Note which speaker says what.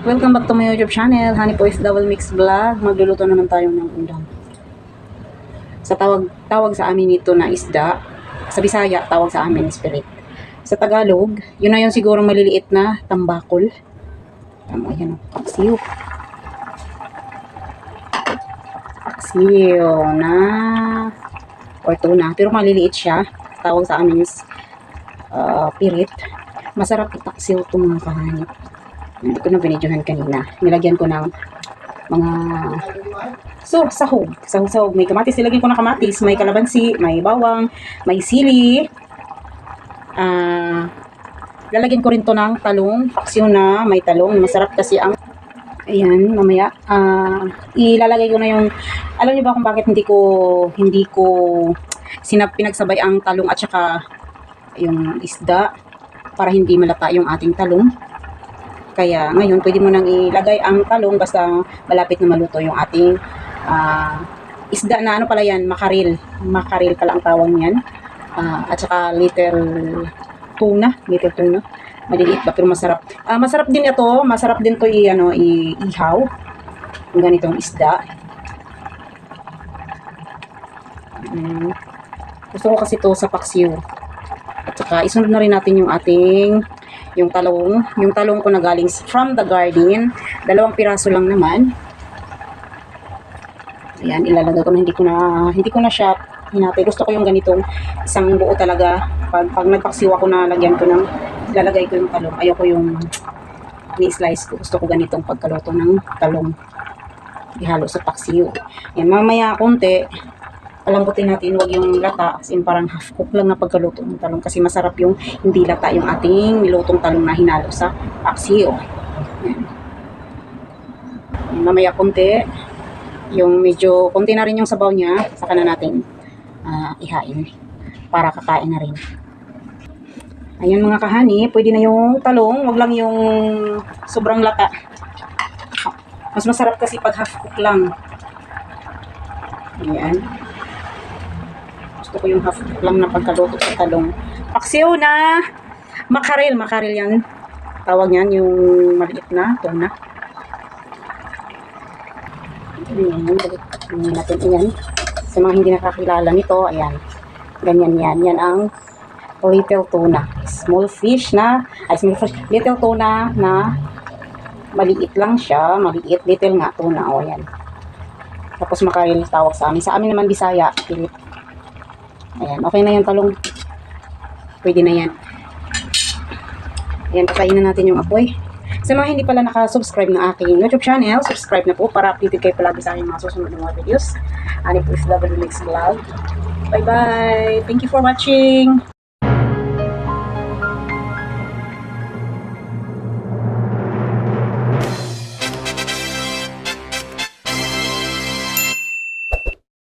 Speaker 1: Welcome back to my YouTube channel, Honey Poise Double Mix Vlog. Magluluto naman tayo ng udang. Sa tawag sa amin ito na isda. Sa Bisaya, tawag sa amin spirit. Sa Tagalog, yun na yun siguro maliliit na tambakol. Tama, yan o. Paksiw. Paksiw na or tuna. Pero maliliit siya. Tawag sa amin is pirit. Masarap itaksiw ito mga kahanip. Hindi ko na binidyohan kanina. Nilagyan ko ng mga sahog. Sahog. May kamatis. Nilagyan ko ng kamatis. May kalabansi. May bawang. May sili. Lalagyan ko rin to ng talong. Paksiw na. May talong. Masarap kasi ang... Ayan, mamaya. Ilalagay ko na yung... Alam niyo ba kung bakit hindi ko pinagsabay ang talong at saka yung isda para hindi malata yung ating talong. Kaya ngayon, pwede mo nang ilagay ang talong basta malapit na maluto yung ating isda na ano pala yan, makaril. Makaril pala ang tawag niyan. At saka little tuna. Maliliit ba pero masarap. Masarap din ito. Masarap din to ihaw. Yung ganitong isda. Gusto ko kasi to sa paksiw. At saka isunod na rin natin yung ating yung talong ko na galing from the garden. 2 piraso lang naman. Ayan, ilalagay ko na hindi ko na siya hinati. Gusto ko yung ganitong isang buo talaga. Pag nagpaksiw ako na lagyan ko ng ilalagay ko yung talong. Ayoko yung ni-slice ko. Gusto ko ganitong pagkaluto ng talong. Ihalo sa paksiw. Ayan, mamaya konti palambutin natin, wag yung lata, as in parang half cook lang na pagkaluto ng talong kasi masarap yung hindi lata yung ating nilutong talong na hinalo sa paksiw. Mamaya konti, yung medyo konti na rin yung sabaw niya, saka na natin ihain para kakain na rin. Ayan mga kahani, pwede na yung talong, wag lang yung sobrang lata. Mas masarap kasi pag half cook lang. Ayan. Gusto ko yung half lang na pagkaluto sa talong. Paksiw na makaril yan. Tawag niyan yung maliit na tuna. Ayan natin yan. Sa mga hindi nakakilala nito, ayan. Ganyan yan. Yan ang little tuna. Little tuna na maliit lang siya. Little nga tuna. O yan. Tapos makaril tawag sa amin. Sa amin naman Bisaya. Ayan, okay na yung talong. Pwede na yan. Ayan, patayin na natin yung apoy. Sa mga hindi pala nakasubscribe ng aking YouTube channel, subscribe na po para updated kayo palagi sa aking mga susunod ng mga videos. Honey Poise Double Mix Vlog. Bye-bye! Thank you for watching!